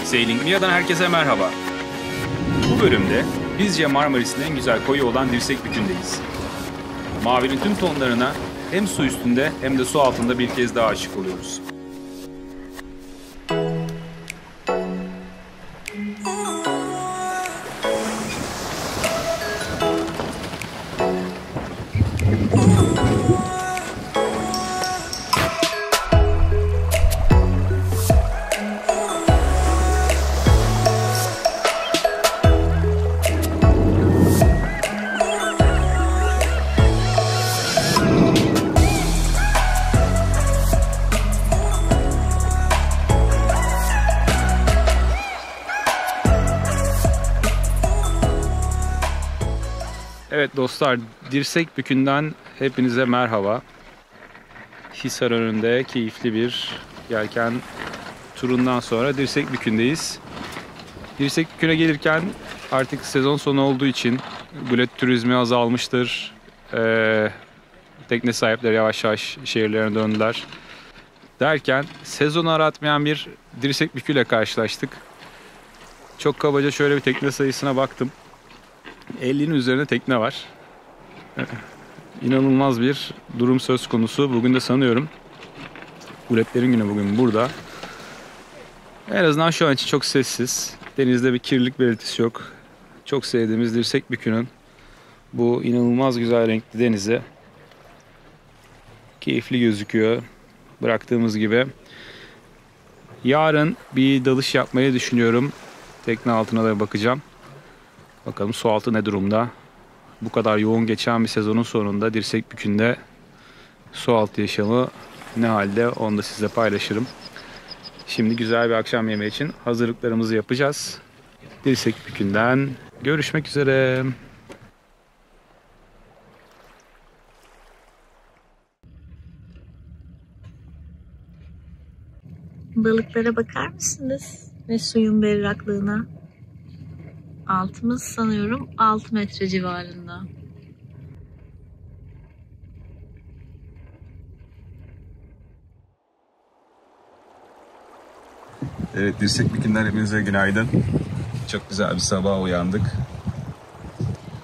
Sailing Mia'dan herkese merhaba. Bu bölümde bizce Marmaris'in en güzel koyu olan Dirsekbükü'ndeyiz. Mavinin tüm tonlarına hem su üstünde hem de su altında bir kez daha aşık oluyoruz. Evet dostlar, Dirsekbükü'nden hepinize merhaba. Hisar önünde keyifli bir yelken turundan sonra Dirsekbükü'ndeyiz. Dirsekbükü'ne gelirken artık sezon sonu olduğu için gulet turizmi azalmıştır. Tekne sahipleri yavaş yavaş şehirlerine döndüler. Derken sezonu aratmayan bir Dirsekbükü ile karşılaştık. Çok kabaca şöyle bir tekne sayısına baktım. 50'nin üzerinde tekne var. İnanılmaz bir durum söz konusu. Bugün de sanıyorum guletlerin günü bugün burada. En azından şu an için çok sessiz. Denizde bir kirlilik belirtisi yok. Çok sevdiğimiz Dirsekbükü'nün bu inanılmaz güzel renkli denizi keyifli gözüküyor. Bıraktığımız gibi. Yarın bir dalış yapmayı düşünüyorum. Tekne altına da bakacağım. Bakalım su altı ne durumda? Bu kadar yoğun geçen bir sezonun sonunda Dirsekbükü'nde su altı yaşamı ne halde, onu da sizle paylaşırım. Şimdi güzel bir akşam yemeği için hazırlıklarımızı yapacağız. Dirsekbükü'nden görüşmek üzere. Balıklara bakar mısınız? Ve suyun berraklığına. Altımız sanıyorum 6 metre civarında. Evet, Dirsekbükü'nden hepinize günaydın. Çok güzel bir sabah uyandık.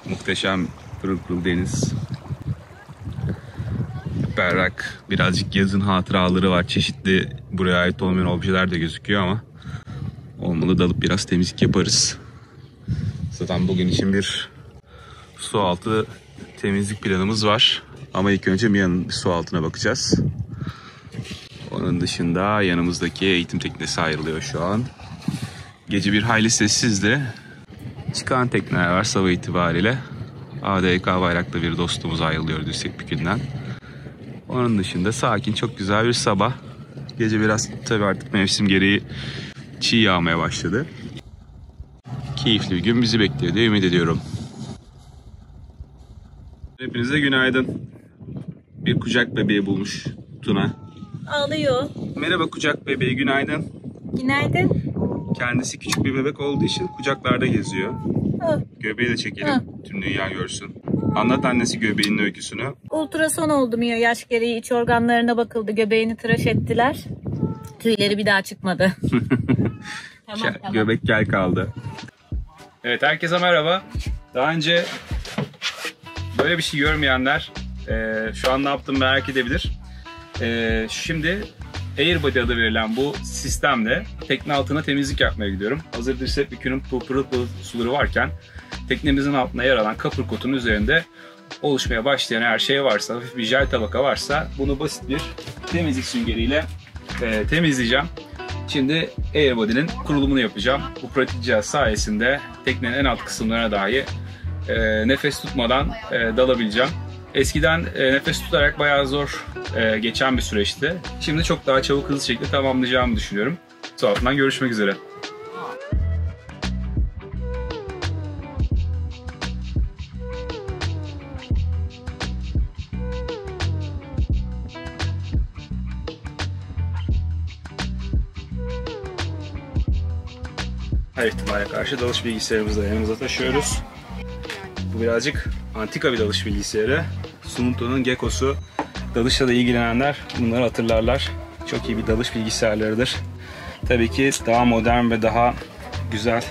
Muhteşem pırıl pırıl deniz. Berrak, birazcık yazın hatıraları var. Çeşitli buraya ait olmayan objeler de gözüküyor ama olmalı dalıp biraz temizlik yaparız. Zaten bugün için bir su altı temizlik planımız var. Ama ilk önce Mia'nın su altına bakacağız. Onun dışında yanımızdaki eğitim teknesi ayrılıyor şu an. Gece bir hayli sessizdi. Çıkan tekneler var sabah itibariyle. ADK bayraklı bir dostumuz ayrılıyor Dirsekbükü'nden. Onun dışında sakin, çok güzel bir sabah. Gece biraz tabii artık mevsim gereği çiğ yağmaya başladı. Keyifli bir gün bizi bekliyor diye ümit ediyorum. Hepinize günaydın. Bir kucak bebeği bulmuş Tuna. Ağlıyor. Merhaba kucak bebeği, günaydın. Günaydın. Kendisi küçük bir bebek olduğu için kucaklarda geziyor. Ah. Göbeği de çekelim, tüm dünya görsün. Anlat annesi göbeğinin öyküsünü. Ultrason oldu Mia. Yaş gereği iç organlarına bakıldı. Göbeğini tıraş ettiler. Tüyleri bir daha çıkmadı. Tamam. Göbek gel kaldı. Evet, herkese merhaba. Daha önce böyle bir şey görmeyenler şu an ne yaptığımı merak edebilir. Şimdi Airbody adı verilen bu sistemle tekne altına temizlik yapmaya gidiyorum. Hazır Dirsekbükü'nün pırıl pırıl suları varken teknemizin altına yer alan kapır kotunun üzerinde oluşmaya başlayan her şey varsa, hafif bir jel tabaka varsa bunu basit bir temizlik süngeriyle temizleyeceğim. Şimdi Airbody'nin kurulumunu yapacağım. Bu pratik cihaz sayesinde teknenin en alt kısımlarına dahi nefes tutmadan dalabileceğim. Eskiden nefes tutarak bayağı zor geçen bir süreçti. Şimdi çok daha çabuk, hızlı şekilde tamamlayacağımı düşünüyorum. Su altından görüşmek üzere. Her ihtimale karşı dalış bilgisayarımızı da yanımıza taşıyoruz. Bu birazcık antika bir dalış bilgisayarı. Sumunto'nun Gekko'su. Dalışla da ilgilenenler bunları hatırlarlar. Çok iyi bir dalış bilgisayarlarıdır. Tabii ki daha modern ve daha güzel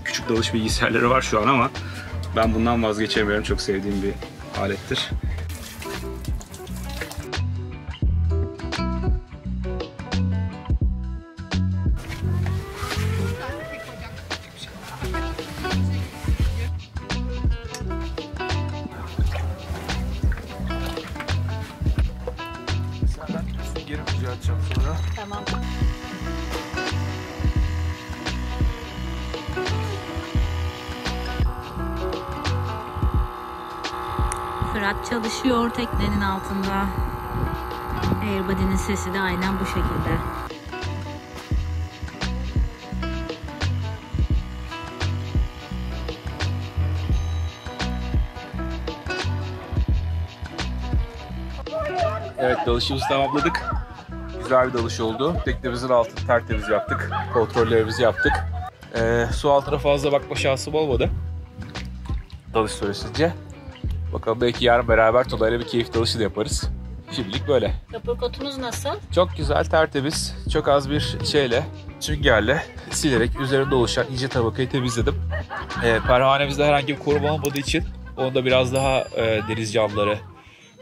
küçük dalış bilgisayarları var şu an ama ben bundan vazgeçemiyorum. Çok sevdiğim bir alettir. Geri düzelteceğim sonra. Tamam. Fırat çalışıyor teknenin altında. Airbody'nin sesi de aynen bu şekilde. Evet, dalışımızı tamamladık. Güzel bir dalış oldu. Teknemizin altını tertemiz yaptık. Kontrollerimizi yaptık. Su altına fazla bakma şansım olmadı dalış süresince. Bakalım belki yarın beraber Tuna'yla bir keyif dalışı da yaparız. Şimdilik böyle. Kaporkotumuz nasıl? Çok güzel, tertemiz. Çok az bir şeyle, süngerle silerek üzerinde oluşan ince tabakayı temizledim. Pervanemizde herhangi bir koruma olmadığı için onda biraz daha deniz canlıları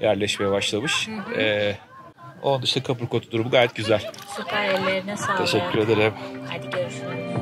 yerleşmeye başlamış. Onun dışında kaporkotu durumu gayet güzel. Süper, ellerine sağlık. Teşekkür ederim. Hadi görüşürüz.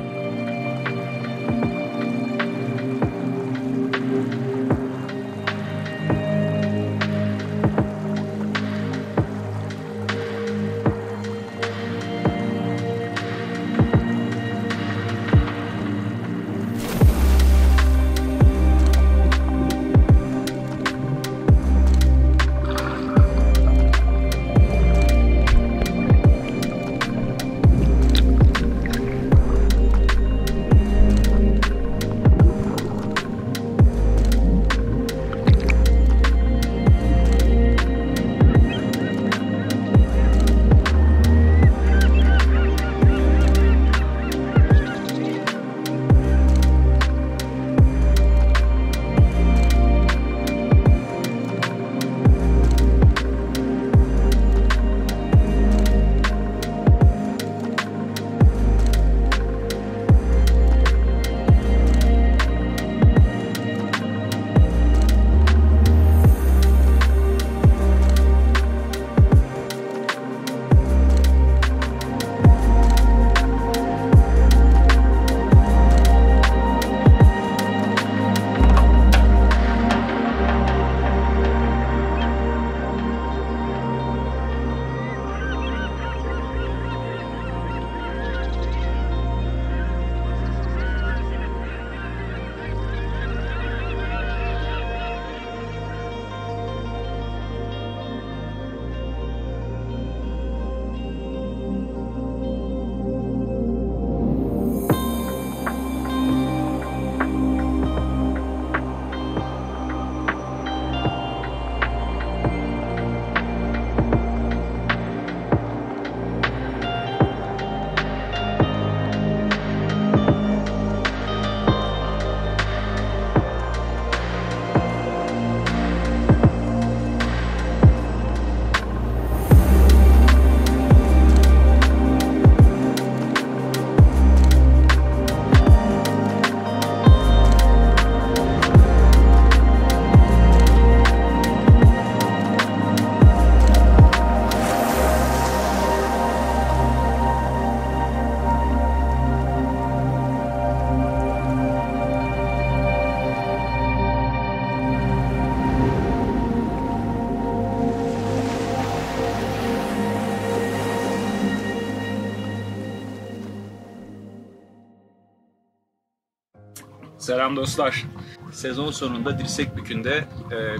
Selam dostlar. Sezon sonunda dirsek bükünde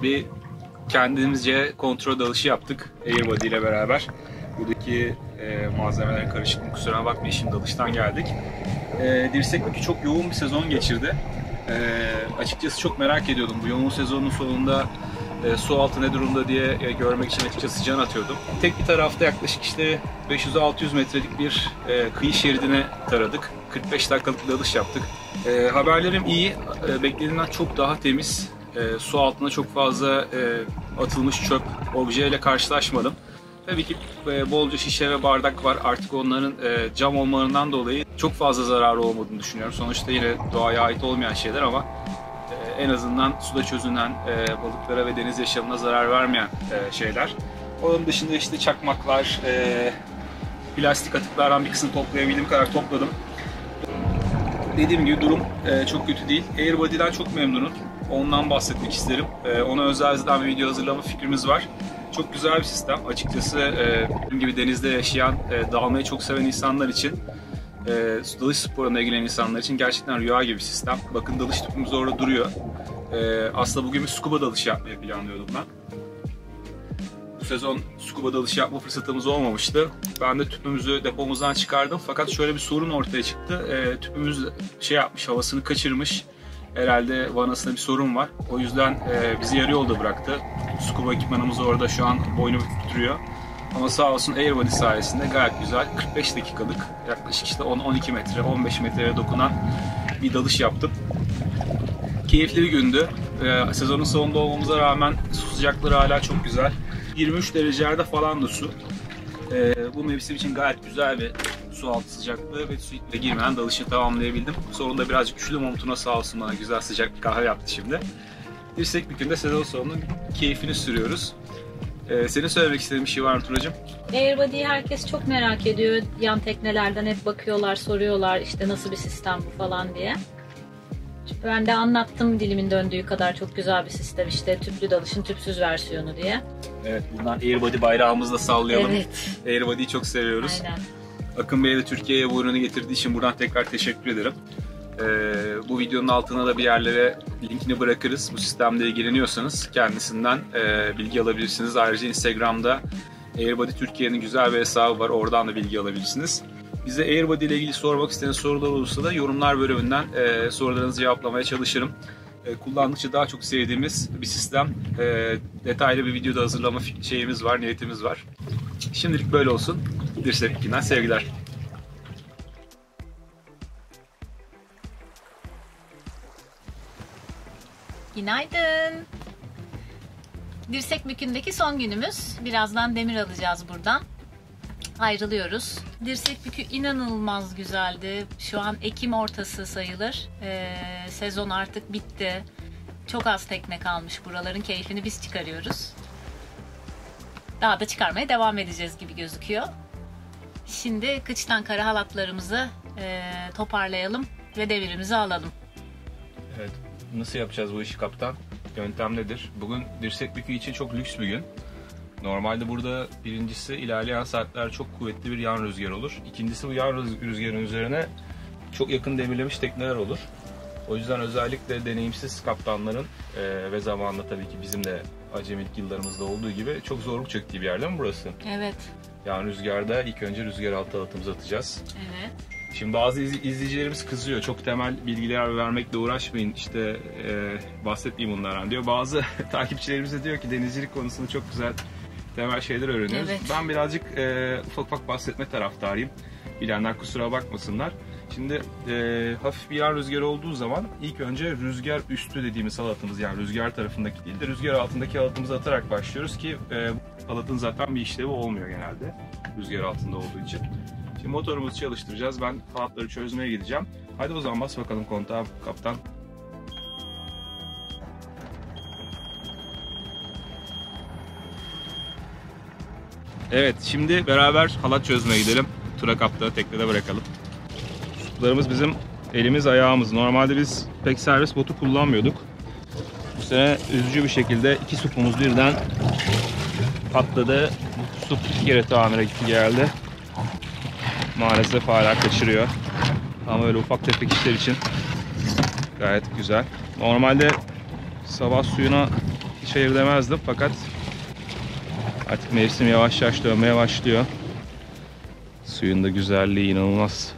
bir kendimizce kontrol dalışı yaptık Airbody ile beraber. Buradaki malzemelerin karışıklığına kusura bakmayın, şimdi dalıştan geldik. Dirsek bükü çok yoğun bir sezon geçirdi. Açıkçası çok merak ediyordum bu yoğun sezonun sonunda su altı ne durumda diye görmek için açıkçası can atıyordum. Tek bir tarafta yaklaşık işte 500-600 metrelik bir kıyı şeridine taradık. 45 dakikalık bir dalış yaptık. Haberlerim iyi. Beklediğimden çok daha temiz. Su altına çok fazla atılmış çöp, objeyle karşılaşmadım. Tabii ki bolca şişe ve bardak var. Artık onların cam olmalarından dolayı çok fazla zararı olmadığını düşünüyorum. Sonuçta yine doğaya ait olmayan şeyler ama en azından suda çözünen, balıklara ve deniz yaşamına zarar vermeyen şeyler. Onun dışında işte çakmaklar, plastik atıklardan bir kısmı toplayabildiğim kadar topladım. Dediğim gibi durum çok kötü değil. Airbody'den çok memnunum. Ondan bahsetmek isterim. Ona özel bir video hazırlama fikrimiz var. Çok güzel bir sistem. Açıkçası benim gibi denizde yaşayan, dalmayı çok seven insanlar için, dalış sporuna ilgilenen insanlar için gerçekten rüya gibi bir sistem. Bakın dalış tüpümüz orada duruyor. Aslında bugün bir scuba dalışı yapmayı planlıyordum ben. Bu sezon scuba dalışı yapma fırsatımız olmamıştı. Ben de tüpümüzü depomuzdan çıkardım. Fakat şöyle bir sorun ortaya çıktı. Tüpümüz havasını kaçırmış. Herhalde vanasında bir sorun var. O yüzden bizi yarı yolda bıraktı. Scuba ekipmanımız orada şu an boynu bükülüyor. Ama sağ olsun Airbody sayesinde gayet güzel 45 dakikalık yaklaşık işte 10-12 metre, 15 metreye dokunan bir dalış yaptım. Keyifli bir gündü. Sezonun sonunda olmamıza rağmen su sıcakları hala çok güzel. 23 derecelerde falan da su. Bu mevsim için gayet güzel bir su altı sıcaklığı ve suya girmeden dalışı tamamlayabildim. Sonunda birazcık üşüdüm ama Tuna sağ olsun bana güzel sıcak bir kahve yaptı şimdi. Dirsekbükü'nde sezon sonunun keyfini sürüyoruz. Senin söylemek istediğin bir şey var mı Tunacığım? Airbody'yi herkes çok merak ediyor. Yan teknelerden hep bakıyorlar, soruyorlar işte nasıl bir sistem bu falan diye. Ben de anlattım dilimin döndüğü kadar, çok güzel bir sistem işte, tüplü dalışın tüpsüz versiyonu diye. Evet, bundan Airbody bayrağımızı da sallayalım. Evet. Airbody'yi çok seviyoruz. Aynen. Akın Bey'e de Türkiye'ye bu ürünü getirdiği için buradan tekrar teşekkür ederim. Bu videonun altına da bir yerlere linkini bırakırız. Bu sistemle ilgileniyorsanız kendisinden bilgi alabilirsiniz. Ayrıca Instagram'da Airbody Türkiye'nin güzel bir hesabı var. Oradan da bilgi alabilirsiniz. Bize Airbody ile ilgili sormak istediğiniz sorular olursa da yorumlar bölümünden sorularınızı cevaplamaya çalışırım. Kullandıkça daha çok sevdiğimiz bir sistem. Detaylı bir videoda hazırlama şeyimiz var, niyetimiz var. Şimdilik böyle olsun. Dirsekbükü'nden sevgiler. Günaydın. Dirsekbükü'ndeki son günümüz. Birazdan demir alacağız buradan. Ayrılıyoruz. Dirsekbükü inanılmaz güzeldi. Şu an Ekim ortası sayılır. Sezon artık bitti. Çok az tekne kalmış. Buraların keyfini biz çıkarıyoruz. Daha da çıkarmaya devam edeceğiz gibi gözüküyor. Şimdi kıçtan kara halatlarımızı toparlayalım ve devirimizi alalım. Evet. Nasıl yapacağız bu işi kaptan? Yöntem nedir? Bugün Dirsekbükü için çok lüks bir gün. Normalde burada birincisi ilerleyen saatler çok kuvvetli bir yan rüzgar olur. İkincisi bu yan rüzgarın üzerine çok yakın demirlemiş tekneler olur. O yüzden özellikle deneyimsiz kaptanların ve zamanla tabii ki bizim de acemilik yıllarımızda olduğu gibi çok zorluk çektiği bir yer değil mi burası? Evet. Yani rüzgarda ilk önce rüzgar altı halatımızı atacağız. Evet. Şimdi bazı izleyicilerimiz kızıyor. Çok temel bilgiler vermekle uğraşmayın. İşte bahsetmeyeyim bunlardan diyor. Bazı takipçilerimiz de diyor ki denizcilik konusunda çok güzel temel şeyler öğreniyoruz. Evet. Ben birazcık ufak ufak bahsetme taraftarıyım. Bilenler kusura bakmasınlar. Şimdi hafif bir yan rüzgar olduğu zaman ilk önce rüzgar üstü dediğimiz halatımız, yani rüzgar tarafındaki değil de rüzgar altındaki halatımızı atarak başlıyoruz ki halatın zaten bir işlevi olmuyor genelde rüzgar altında olduğu için. Şimdi motorumuzu çalıştıracağız. Ben halatları çözmeye gideceğim. Hadi o zaman bas bakalım kontağa kaptan. Evet, şimdi beraber halat çözmeye gidelim. Tura kaptanı teknede bırakalım. Suplarımız bizim elimiz ayağımız. Normalde biz pek servis botu kullanmıyorduk. Bu sene üzücü bir şekilde iki supumuz birden patladı. Bu sup iki kere tamire gitti geldi. Maalesef hala kaçırıyor. Ama öyle ufak tefek işler için gayet güzel. Normalde sabah suyuna hiç hayır demezdim fakat artık mevsim yavaş yavaş dönmeye başlıyor. Suyun da güzelliği inanılmaz.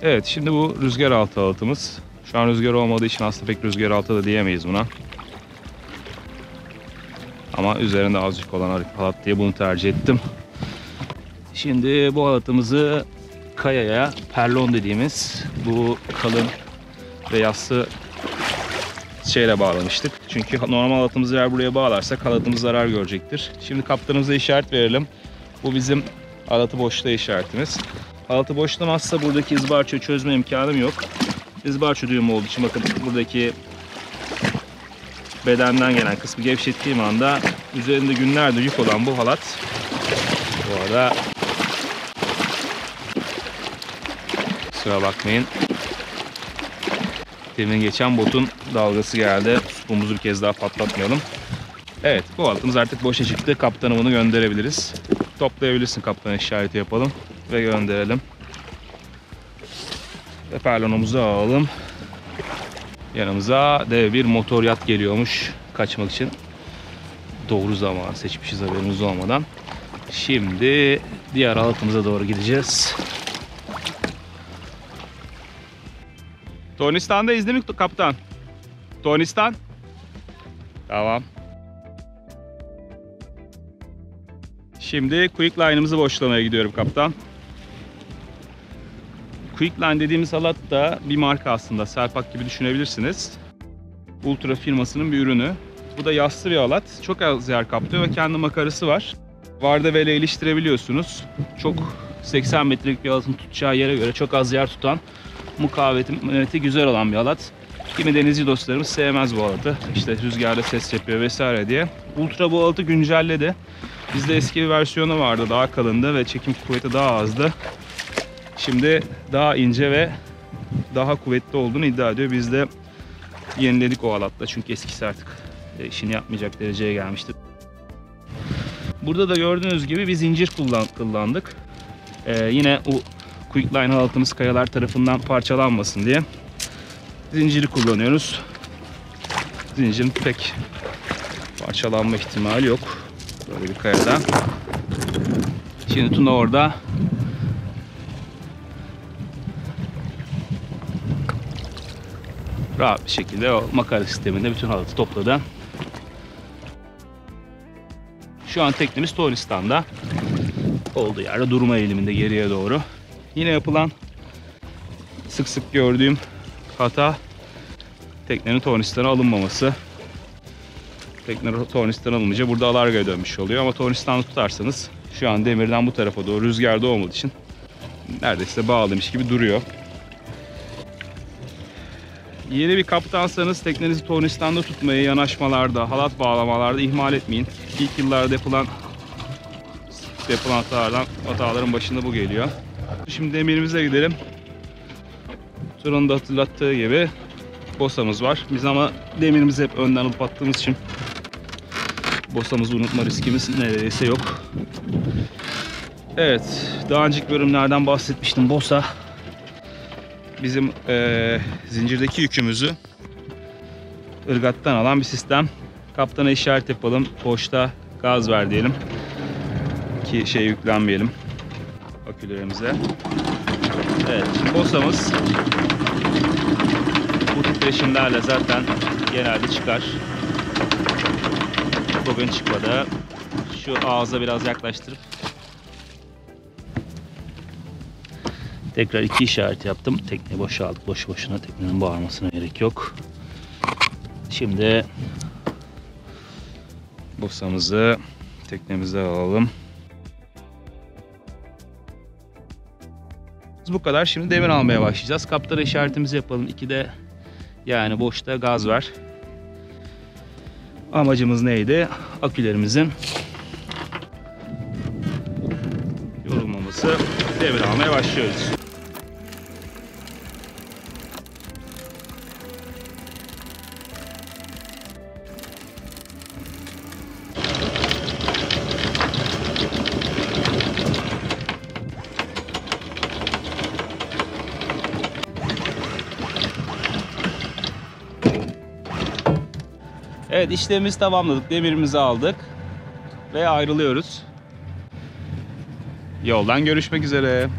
Evet, şimdi bu rüzgar altı halatımız. Şu an rüzgar olmadığı için aslında pek rüzgar altı da diyemeyiz buna. Ama üzerinde azıcık olan halat diye bunu tercih ettim. Şimdi bu halatımızı kayaya, perlon dediğimiz bu kalın ve yassı şeyle bağlamıştık. Çünkü normal halatımızı eğer buraya bağlarsak halatımız zarar görecektir. Şimdi kaptanımıza işaret verelim. Bu bizim halatı boşluğa işaretimiz. Halatı boşlamazsa buradaki izbarçayı çözme imkanım yok. İzbarça düğümü olduğu için bakın buradaki bedenden gelen kısmı gevşettiğim anda üzerinde günlerdir yük olan bu halat bu arada kusura bakmayın. Demin geçen botun dalgası geldi. Supumuzu bir kez daha patlatmayalım. Evet, bu halatımız artık boşa çıktı. Kaptana bunu gönderebiliriz. Toplayabilirsin kaptana işareti yapalım ve gönderelim. Ve perlonumuzu alalım. Yanımıza dev bir motor yat geliyormuş kaçmak için. Doğru zaman seçmişiz haberimiz olmadan. Şimdi diğer halatımıza doğru gideceğiz. Tonistan'dayız değil mi kaptan? Tonistan? Tamam. Şimdi quick line'ımızı boşlamaya gidiyorum kaptan. Quick line dediğimiz halat da bir marka aslında. Selpak gibi düşünebilirsiniz. Ultra firmasının bir ürünü. Bu da yassı bir halat. Çok az yer kaplıyor ve kendi makarası var. Vardevele iliştirebiliyorsunuz. Çok 80 metrelik bir halatın tutacağı yere göre çok az yer tutan, mukavemeti güzel olan bir halat. Kimi denizci dostlarımız sevmez bu halatı. İşte rüzgarda ses yapıyor vesaire diye. Ultra bu halatı güncelledi. Bizde eski bir versiyonu vardı, daha kalındı ve çekim kuvveti daha azdı. Şimdi daha ince ve daha kuvvetli olduğunu iddia ediyor. Biz de yeniledik o halatla çünkü eskisi artık işini yapmayacak dereceye gelmişti. Burada da gördüğünüz gibi bir zincir kullandık. Yine o quick line halatımız kayalar tarafından parçalanmasın diye zinciri kullanıyoruz. Zincirin pek parçalanma ihtimali yok. Böyle bir kayada. Şimdi Tuna orada rahat bir şekilde o makara sisteminde bütün halatı topladı. Şu an teknemiz Tonistan'da. Olduğu yerde durma eğiliminde geriye doğru. Yine yapılan sık sık gördüğüm hata teknenin Tonistan'a alınmaması. Tekne Tonistan'a alınınca burada alargaya dönmüş oluyor ama Tonistan'ı tutarsanız şu an demirden bu tarafa doğru rüzgarda olmadığı için neredeyse bağlamış gibi duruyor. Yeni bir kaptansanız teknenizi Tonistan'da tutmayı yanaşmalarda, halat bağlamalarda ihmal etmeyin. İlk yıllarda yapılan hataların başında bu geliyor. Şimdi demirimize gidelim. Turun da hatırlattığı gibi bosamız var. Biz ama demirimizi hep önden alıp attığımız için bosamızı unutma riskimiz neredeyse yok. Evet, daha önceki bölümlerden bahsetmiştim. Bosa bizim zincirdeki yükümüzü ırgattan alan bir sistem. Kaptana işaret yapalım. Boşta gaz ver diyelim. Ki yüklenmeyelim akülerimize. Evet, şimdi bosamız bu titreşimlerle zaten genelde çıkar. Bugün çıkmadı. Şu ağza biraz yaklaştırıp tekrar iki işaret yaptım. Tekneyi boşaldık. Boşu boşuna teknenin bağırmasına gerek yok. Şimdi bosamızı teknemize alalım. Bu kadar. Şimdi demir almaya başlayacağız. Kaptana işaretimizi yapalım. 2'de yani boşta gaz ver. Amacımız neydi? Akülerimizin yorulmaması. Demir almaya başlıyoruz. Evet, işlemimizi tamamladık. Demirimizi aldık. Ve ayrılıyoruz. Yoldan görüşmek üzere.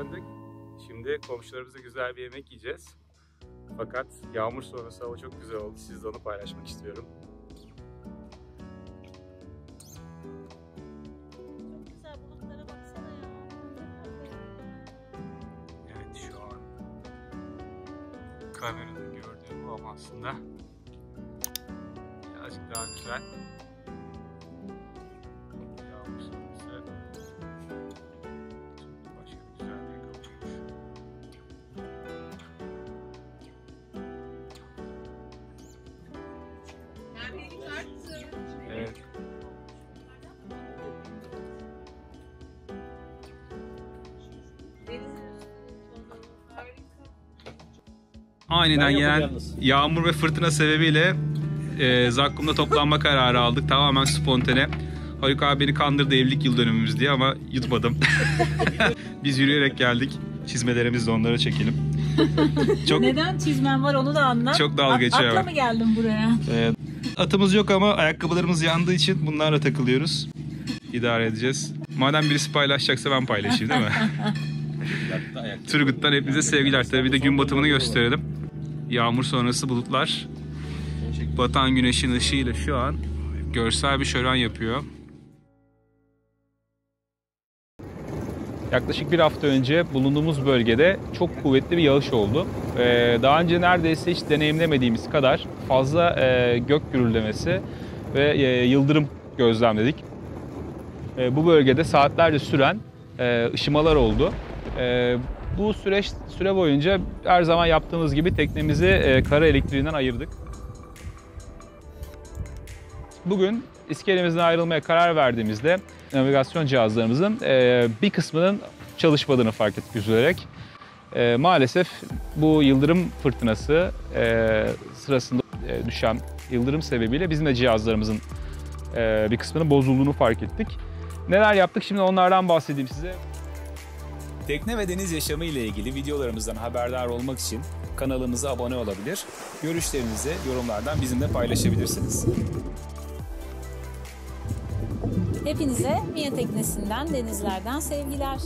döndük. Şimdi komşularımızla güzel bir yemek yiyeceğiz. Fakat yağmur sonrası hava çok güzel oldu. Sizle onu paylaşmak istiyorum. Çok güzel, bulutlara baksana ya. Evet, şu an kamerada gördüğüm bu ama aslında birazcık daha güzel. Yağmur sonrası başka bir güzelliğe kavuşmuş. Evet. Aniden gelen yağmur ve fırtına sebebiyle Zakkum'da toplanma kararı aldık. Tamamen spontane. Haluk abi beni kandırdı evlilik yıl dönümümüz diye ama yutmadım. Biz yürüyerek geldik. Çizmelerimizi de onlara çekelim. Çok, Neden çizmen var onu da anlat. çok dalga geçiyor. Atla mı geldin buraya? Atımız yok ama ayakkabılarımız yandığı için bunlarla takılıyoruz. İdare edeceğiz. Madem birisi paylaşacaksa ben paylaşayım değil mi? Turgut'tan hepinize sevgiler. Tabii bir de gün batımını gösterelim. Yağmur sonrası bulutlar batan güneşin ışığıyla şu an görsel bir şölen yapıyor. Yaklaşık bir hafta önce bulunduğumuz bölgede çok kuvvetli bir yağış oldu. Daha önce neredeyse hiç deneyimlemediğimiz kadar fazla gök gürüldemesi ve yıldırım gözlemledik. Bu bölgede saatlerce süren ışımalar oldu. Bu süre boyunca her zaman yaptığımız gibi teknemizi kara elektriğinden ayırdık. Bugün iskelemizden ayrılmaya karar verdiğimizde navigasyon cihazlarımızın bir kısmının çalışmadığını fark ettik üzülerek. Maalesef bu yıldırım fırtınası sırasında düşen yıldırım sebebiyle bizim de cihazlarımızın bir kısmının bozulduğunu fark ettik. Neler yaptık şimdi onlardan bahsedeyim size. Tekne ve deniz yaşamı ile ilgili videolarımızdan haberdar olmak için kanalımıza abone olabilir, görüşlerinizi yorumlardan bizimle paylaşabilirsiniz. Hepinize Mia Teknesi'nden, denizlerden sevgiler.